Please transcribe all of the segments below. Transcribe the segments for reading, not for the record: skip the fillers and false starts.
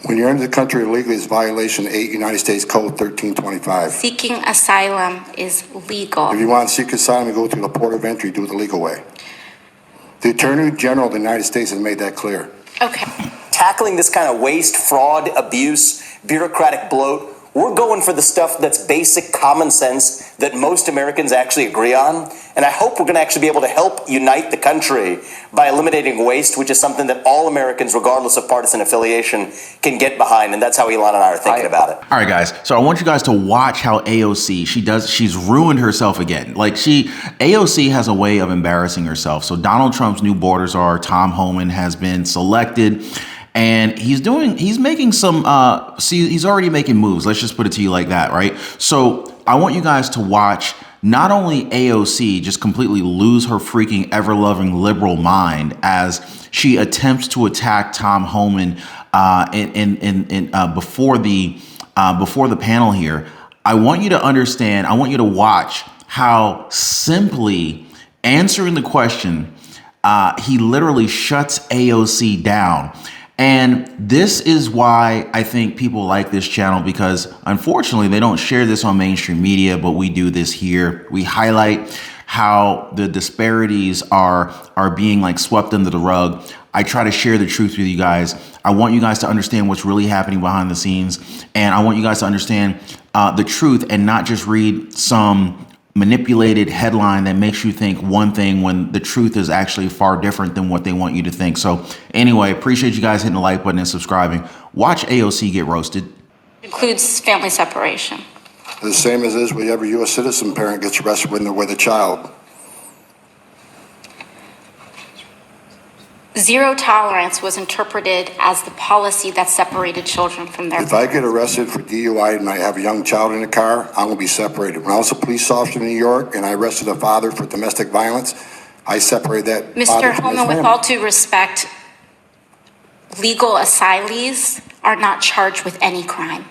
When you're in the country illegally, it's violation 8 United States Code 1325. Seeking asylum is legal. If you want to seek asylum, you go through the port of entry, do it the legal way. The Attorney General of the United States has made that clear. Okay. Tackling this kind of waste, fraud, abuse, bureaucratic bloat, we're going for the stuff that's basic common sense that most Americans actually agree on. And I hope we're going to actually be able to help unite the country by eliminating waste, which is something that all Americans, regardless of partisan affiliation, can get behind. And that's how Elon and I are thinking about it. All right, guys. So I want you guys to watch how AOC, she's ruined herself again. Like AOC has a way of embarrassing herself. So Donald Trump's new border czar, Tom Homan, has been selected. And he's making some, he's already making moves. Let's just put it to you like that, right? So I want you guys to watch not only AOC just completely lose her freaking ever-loving liberal mind as she attempts to attack Tom Homan before the panel here. I want you to understand, I want you to watch how simply answering the question, he literally shuts AOC down. And this is why I think people like this channel, because unfortunately they don't share this on mainstream media, but we do this here. We highlight how the disparities are being like swept under the rug. I try to share the truth with you guys. I want you guys to understand what's really happening behind the scenes. And I want you guys to understand the truth and not just read some manipulated headline that makes you think one thing when the truth is actually far different than what they want you to think. So anyway, appreciate you guys hitting the like button and subscribing. Watch AOC get roasted. Includes family separation. The same as is whenever a U.S. citizen parent gets arrested when they're with a child. Zero tolerance was interpreted as the policy that separated children from their If I get arrested for DUI and I have a young child in the car, I'm going to be separated. When I was a police officer in New York and I arrested a father for domestic violence, I separated that father Mr. from his Homan, with family. all due respect, legal asylees are not charged with any crime.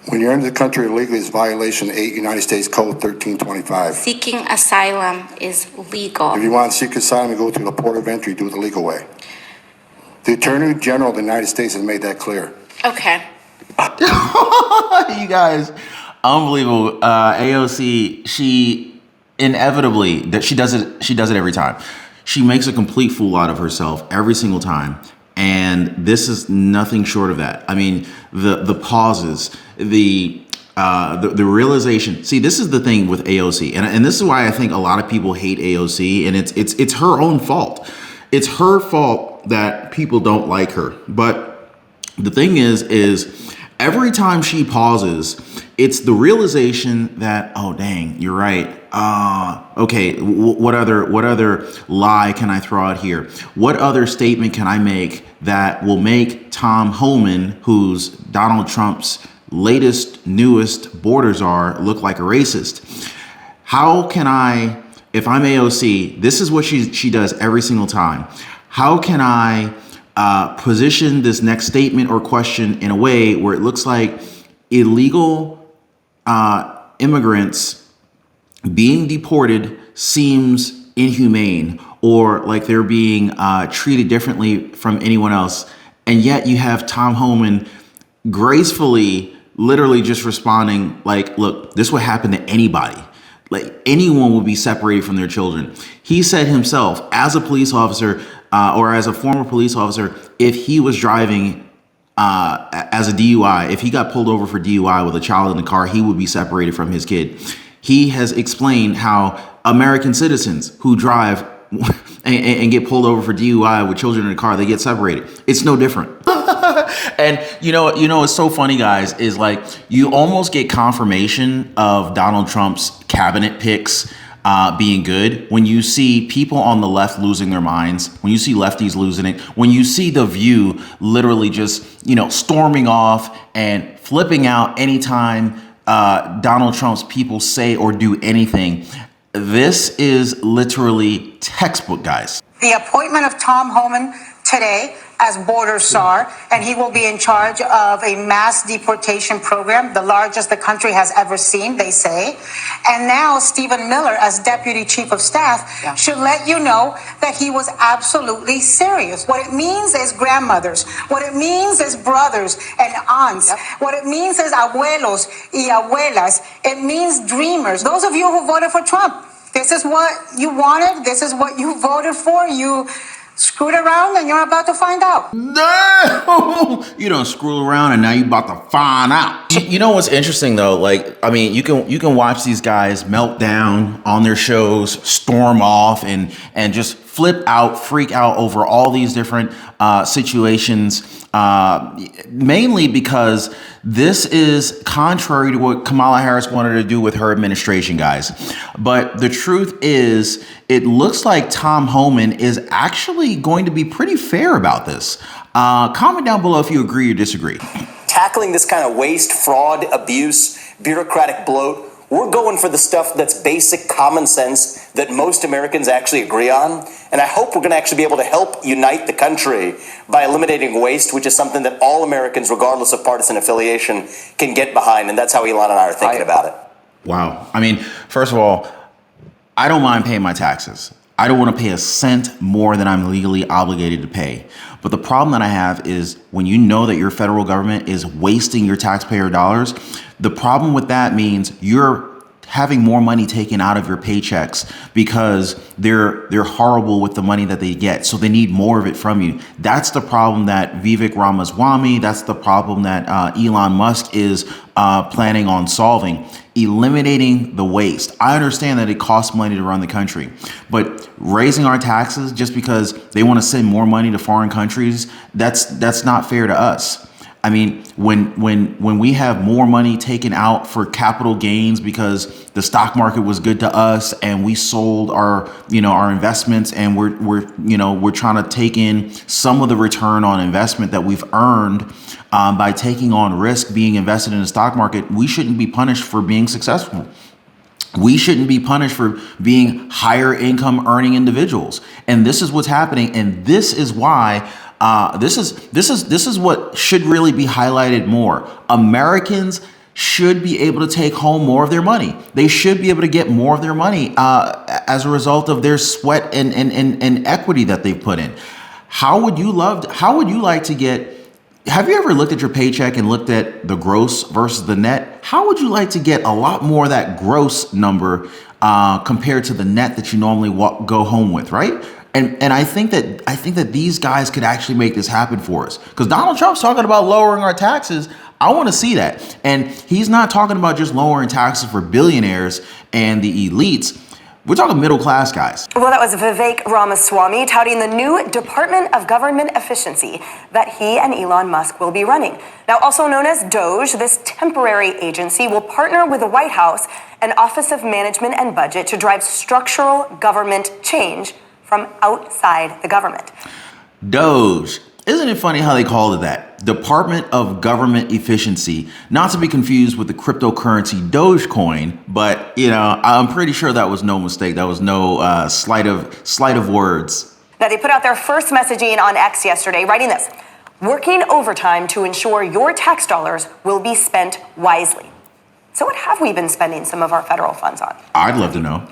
When you're in the country illegally, it's violation 8 United States Code 1325. Seeking asylum is legal. If you want to seek asylum, you go through the port of entry, do it the legal way. The Attorney General of the United States has made that clear. Okay. You guys, unbelievable. AOC, she inevitably, that she does it every time. She makes a complete fool out of herself every single time. And this is nothing short of that. I mean, the pauses, the realization. See, this is the thing with AOC, and this is why I think a lot of people hate AOC, and it's her own fault. It's her fault that people don't like her. But the thing is every time she pauses, it's the realization that, oh dang, you're right. Okay, what other lie can I throw out here? What other statement can I make that will make Tom Homan, who's Donald Trump's latest, newest border czar, look like a racist? How can I, if I'm AOC, this is what she does every single time. How can I position this next statement or question in a way where it looks like illegal immigrants being deported seems inhumane, or like they're being treated differently from anyone else. And yet you have Tom Homan gracefully, literally just responding like, look, this would happen to anybody. Like anyone would be separated from their children. He said himself, as a police officer or as a former police officer, if he was driving as a DUI, if he got pulled over for DUI with a child in the car, he would be separated from his kid. He has explained how American citizens who drive and get pulled over for DUI with children in the car, they get separated. It's no different. And you know what's so funny, guys, is like you almost get confirmation of Donald Trump's cabinet picks being good when you see people on the left losing their minds, when you see lefties losing it, when you see The View literally just, storming off and flipping out anytime Donald Trump's people say or do anything. This is literally textbook, guys. The appointment of Tom Homan today as border czar, and he will be in charge of a mass deportation program, the largest the country has ever seen, they say. And now Stephen Miller, as deputy chief of staff, should let you know that he was absolutely serious. What it means is grandmothers. What it means is brothers and aunts. What it means is abuelos y abuelas. It means dreamers. Those of you who voted for Trump, this is what you wanted. This is what you voted for. You screwed around and you're about to find out. No, you don't screw around and now you about to find out. You know what's interesting though? Like, I mean, you can watch these guys melt down on their shows, storm off, and just flip out, freak out over all these different situations, mainly because this is contrary to what Kamala Harris wanted to do with her administration, guys. But the truth is, it looks like Tom Homan is actually going to be pretty fair about this. Comment down below if you agree or disagree. Tackling this kind of waste, fraud, abuse, bureaucratic bloat, we're going for the stuff that's basic common sense that most Americans actually agree on. And I hope we're going to actually be able to help unite the country by eliminating waste, which is something that all Americans, regardless of partisan affiliation, can get behind. And that's how Elon and I are thinking about it. Wow. I mean, first of all, I don't mind paying my taxes. I don't want to pay a cent more than I'm legally obligated to pay. But the problem that I have is when you know that your federal government is wasting your taxpayer dollars, the problem with that means you're having more money taken out of your paychecks because they're horrible with the money that they get. So they need more of it from you. That's the problem that Vivek Ramaswamy, that's the problem that Elon Musk is planning on solving. Eliminating the waste. I understand that it costs money to run the country, but raising our taxes just because they want to send more money to foreign countries, that's not fair to us. I mean, when we have more money taken out for capital gains because the stock market was good to us and we sold our investments and we're trying to take in some of the return on investment that we've earned by taking on risk being invested in the stock market, we shouldn't be punished for being successful. We shouldn't be punished for being higher income earning individuals. And this is what's happening. And this is why this is what should really be highlighted more. Americans should be able to take home more of their money. They should be able to get more of their money as a result of their sweat and equity that they've put in. How would you like to get? Have you ever looked at your paycheck and looked at the gross versus the net? How would you like to get a lot more of that gross number compared to the net that you normally go home with, right? And I think that these guys could actually make this happen for us, because Donald Trump's talking about lowering our taxes. I want to see that. And he's not talking about just lowering taxes for billionaires and the elites. We're talking middle class guys. Well, that was Vivek Ramaswamy touting the new Department of Government Efficiency that he and Elon Musk will be running. Now, also known as DOGE, this temporary agency will partner with the White House and Office of Management and Budget to drive structural government change from outside the government. DOGE. Isn't it funny how they called it that? Department of Government Efficiency, not to be confused with the cryptocurrency Dogecoin, but I'm pretty sure that was no mistake. That was no sleight of words. Now, they put out their first messaging on X yesterday, writing this: working overtime to ensure your tax dollars will be spent wisely. So what have we been spending some of our federal funds on? I'd love to know.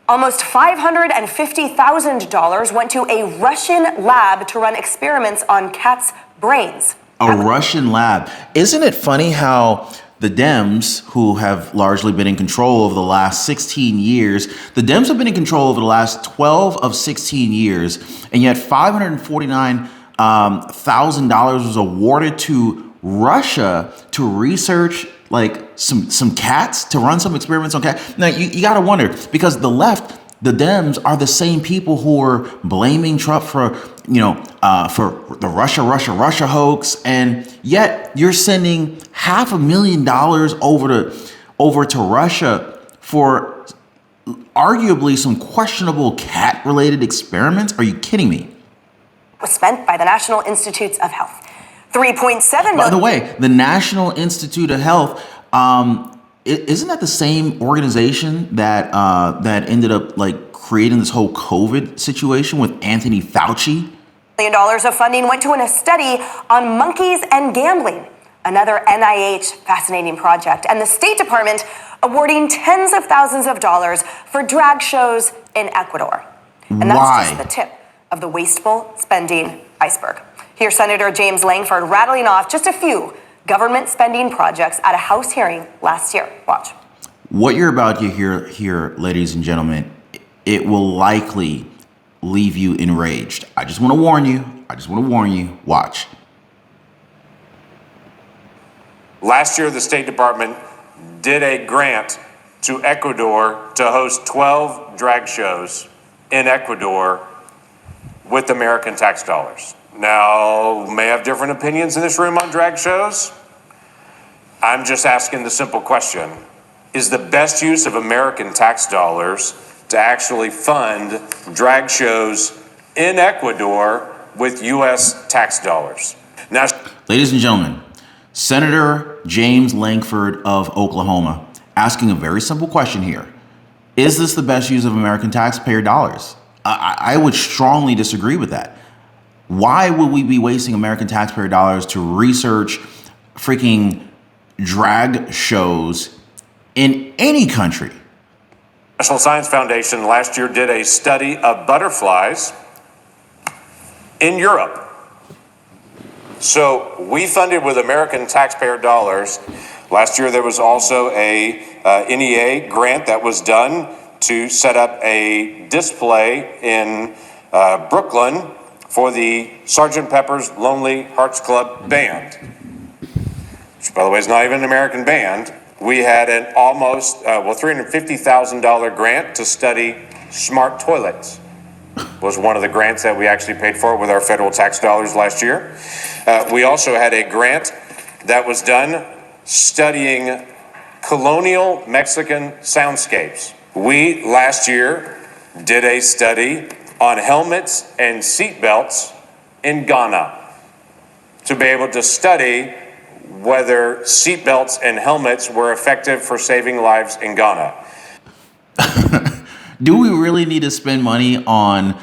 Almost $550,000 went to a Russian lab to run experiments on cats' brains. A Russian lab. Isn't it funny how the Dems, who have largely been in control over the last 16 years, the Dems have been in control over the last 12 of 16 years, and yet $549,000 was awarded to Russia to research like some cats, to run some experiments on cats. Now you got to wonder, because the left, the Dems, are the same people who are blaming Trump for the Russia hoax, and yet you're sending $500,000 over to Russia for arguably some questionable cat-related experiments. Are you kidding me? Was spent by the National Institutes of Health. 3.7 million. By the way, the National Institute of Health, isn't that the same organization that ended up like creating this whole COVID situation with Anthony Fauci? $1 million of funding went to a study on monkeys and gambling, another NIH fascinating project, and the State Department awarding tens of thousands of dollars for drag shows in Ecuador. And that's Why? just the tip of the wasteful spending iceberg. Here's Senator James Lankford rattling off just a few government spending projects at a House hearing last year. Watch. What you're about to hear here, ladies and gentlemen, it will likely leave you enraged. I just want to warn you. Watch. Last year, the State Department did a grant to Ecuador to host 12 drag shows in Ecuador with American tax dollars. Now, may have different opinions in this room on drag shows. I'm just asking the simple question. Is the best use of American tax dollars to actually fund drag shows in Ecuador with U.S. tax dollars? Now, Ladies and gentlemen, Senator James Lankford of Oklahoma asking a very simple question here. Is this the best use of American taxpayer dollars? I would strongly disagree with that. Why would we be wasting American taxpayer dollars to research freaking drag shows in any country? National Science Foundation last year did a study of butterflies in Europe. So we funded with American taxpayer dollars. Last year there was also a NEA grant that was done to set up a display in Brooklyn for the Sgt. Pepper's Lonely Hearts Club Band, which, by the way, is not even an American band. We had an almost, $350,000 grant to study smart toilets. Was one of the grants that we actually paid for with our federal tax dollars last year. We also had a grant that was done studying colonial Mexican soundscapes. We, last year, did a study on helmets and seatbelts in Ghana to be able to study whether seatbelts and helmets were effective for saving lives in Ghana. Do we really need to spend money on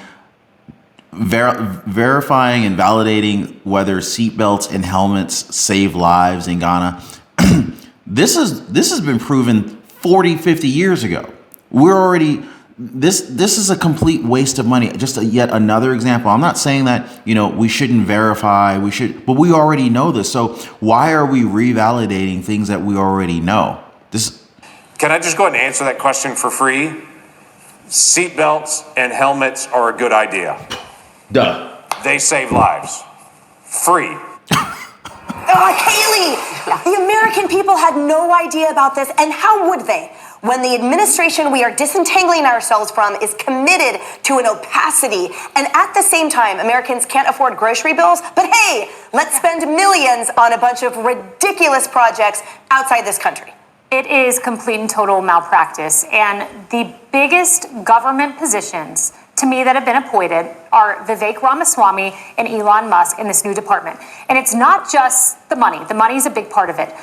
verifying and validating whether seatbelts and helmets save lives in Ghana? This has been proven 40, 50 years ago. This is a complete waste of money. Just yet another example. I'm not saying that, we shouldn't verify, but we already know this. So why are we revalidating things that we already know? Can I just go ahead and answer that question for free? Seatbelts and helmets are a good idea. Duh. They save lives. Free. Haley, the American people had no idea about this, and how would they? When the administration we are disentangling ourselves from is committed to an opacity, and at the same time, Americans can't afford grocery bills, but hey, let's spend millions on a bunch of ridiculous projects outside this country. It is complete and total malpractice, and the biggest government positions to me that have been appointed are Vivek Ramaswamy and Elon Musk in this new department. And it's not just the money. The money is a big part of it.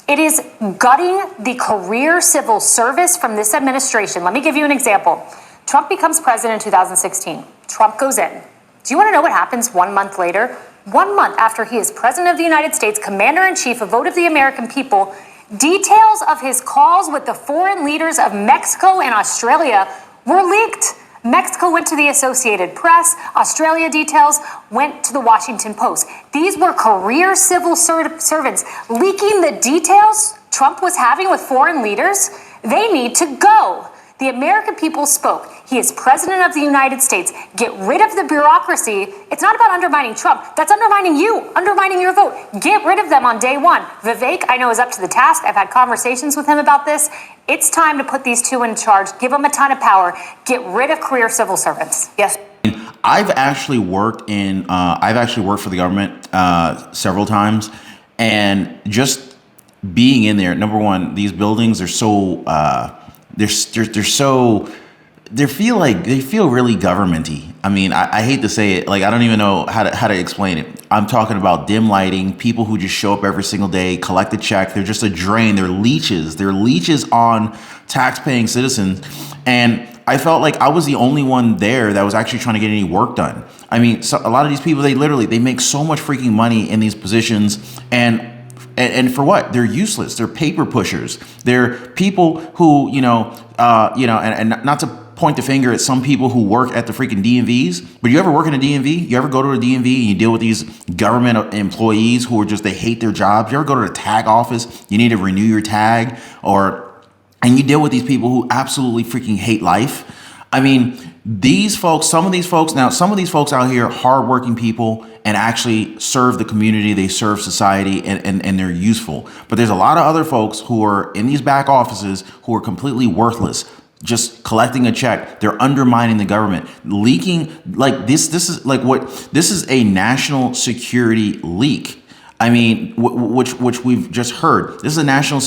It is gutting the career civil service from this administration. Let me give you an example. Trump becomes president in 2016. Trump goes in. Do you want to know what happens 1 month later? 1 month after he is president of the United States, commander-in-chief, a vote of the American people, details of his calls with the foreign leaders of Mexico and Australia were leaked. Mexico went to the Associated Press. Australia details went to the Washington Post. These were career civil servants leaking the details Trump was having with foreign leaders. They need to go. The American people spoke. He is president of the United States. Get rid of the bureaucracy. It's not about undermining Trump. That's undermining you, undermining your vote. Get rid of them on day one. Vivek, I know, is up to the task. I've had conversations with him about this. It's time to put these two in charge. Give them a ton of power. Get rid of career civil servants. Yes. I've actually worked for the government several times, and just being in there. Number one, these buildings are so they feel really governmenty. I mean, I hate to say it. Like, I don't even know how to explain it. I'm talking about dim lighting, people who just show up every single day, collect a check. They're just a drain. They're leeches. They're leeches on tax-paying citizens. And I felt like I was the only one there that was actually trying to get any work done. I mean, so a lot of these people, they make so much freaking money in these positions, and for what? They're useless. They're paper pushers. They're people who, and not to point the finger at some people who work at the freaking DMVs, but you ever work in a DMV? You ever go to a DMV and you deal with these government employees who are just, they hate their jobs? You ever go to the tag office, you need to renew your tag, and you deal with these people who absolutely freaking hate life? I mean, some of these folks out here, hardworking people, and actually serve the community, they serve society, and they're useful. But there's a lot of other folks who are in these back offices who are completely worthless, just collecting a check. They're undermining the government, leaking like this. This is a national security leak. I mean, which we've just heard. This is a national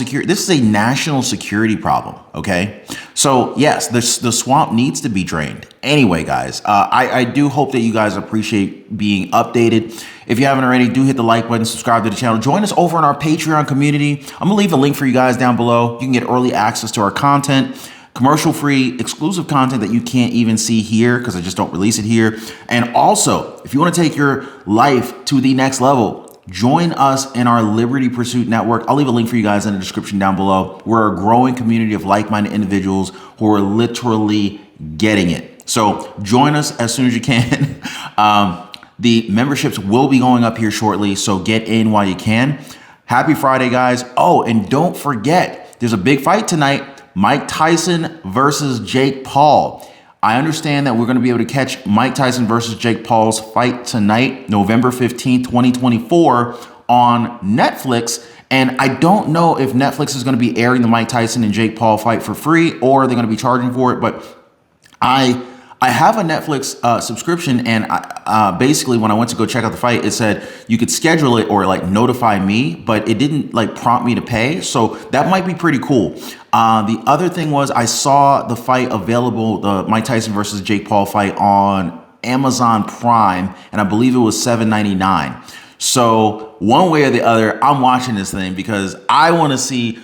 security problem. Okay, so yes, the swamp needs to be drained. Anyway, guys, I do hope that you guys appreciate being updated. If you haven't already, do hit the like button, subscribe to the channel, join us over in our Patreon community. I'm gonna leave a link for you guys down below. You can get early access to our content, commercial-free, exclusive content that you can't even see here because I just don't release it here. And also, if you want to take your life to the next level, join us in our Liberty Pursuit Network. I'll leave a link for you guys in the description down below. We're a growing community of like-minded individuals who are literally getting it. So join us as soon as you can. The memberships will be going up here shortly, so get in while you can. Happy Friday, guys. Oh, and don't forget, there's a big fight tonight. Mike Tyson versus Jake Paul. I understand that we're going to be able to catch Mike Tyson versus Jake Paul's fight tonight, November 15th, 2024 on Netflix. And I don't know if Netflix is going to be airing the Mike Tyson and Jake Paul fight for free or they're going to be charging for it. But I have a Netflix subscription, and basically when I went to go check out the fight, it said you could schedule it or like notify me, but it didn't like prompt me to pay. So that might be pretty cool. The other thing was I saw the fight available, the Mike Tyson versus Jake Paul fight on Amazon Prime, and I believe it was $7.99. So one way or the other, I'm watching this thing because I want to see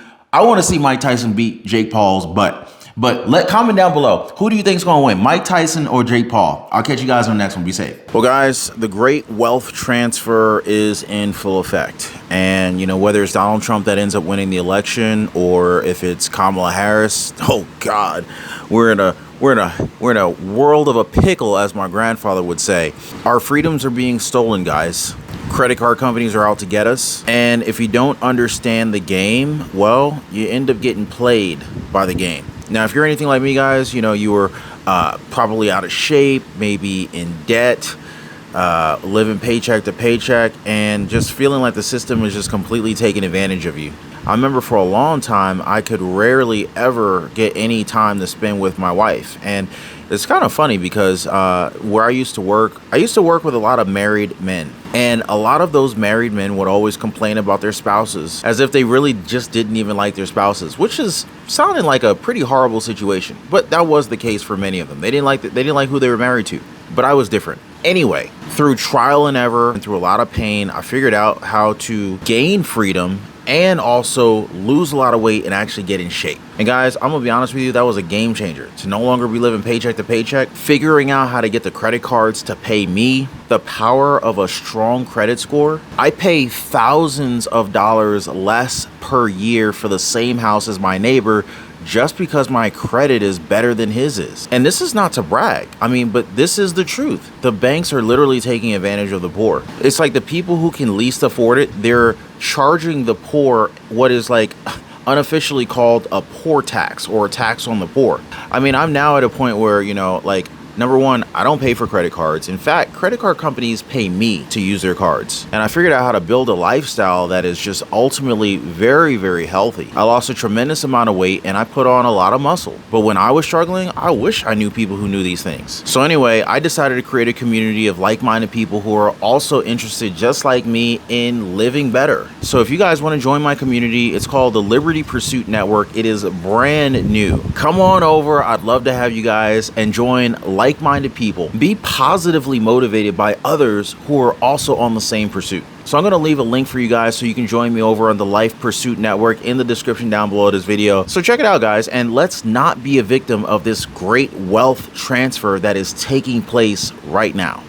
Mike Tyson beat Jake Paul's butt. But comment down below. Who do you think is going to win, Mike Tyson or Jake Paul? I'll catch you guys on the next one. Be safe. Well, guys, the great wealth transfer is in full effect. And, whether it's Donald Trump that ends up winning the election or if it's Kamala Harris, oh, God, we're in a world of a pickle, as my grandfather would say. Our freedoms are being stolen, guys. Credit card companies are out to get us. And if you don't understand the game, well, you end up getting played by the game. Now, if you're anything like me, guys, you were probably out of shape, maybe in debt, living paycheck to paycheck, and just feeling like the system is just completely taking advantage of you. I remember for a long time, I could rarely ever get any time to spend with my wife. And it's kind of funny because where I used to work with a lot of married men. And a lot of those married men would always complain about their spouses as if they really just didn't even like their spouses, which is sounding like a pretty horrible situation. But that was the case for many of them. They didn't like who they were married to. But I was different. Anyway, through trial and error and through a lot of pain, I figured out how to gain freedom and also lose a lot of weight and actually get in shape. And guys, I'm gonna be honest with you, that was a game changer. To no longer be living paycheck to paycheck, figuring out how to get the credit cards to pay me, the power of a strong credit score. I pay thousands of dollars less per year for the same house as my neighbor just because my credit is better than his is. And this is not to brag. But this is the truth. The banks are literally taking advantage of the poor. It's like the people who can least afford it, they're charging the poor what is like unofficially called a poor tax or a tax on the poor. I'm now at a point where, number one, I don't pay for credit cards. In fact, credit card companies pay me to use their cards. And I figured out how to build a lifestyle that is just ultimately very, very healthy. I lost a tremendous amount of weight and I put on a lot of muscle. But when I was struggling, I wish I knew people who knew these things. So anyway, I decided to create a community of like-minded people who are also interested, just like me, in living better. So if you guys want to join my community, it's called the Liberty Pursuit Network. It is brand new. Come on over. I'd love to have you guys and join like like-minded people. Be positively motivated by others who are also on the same pursuit. So I'm going to leave a link for you guys so you can join me over on the Life Pursuit Network in the description down below this video. So check it out, guys, and let's not be a victim of this great wealth transfer that is taking place right now.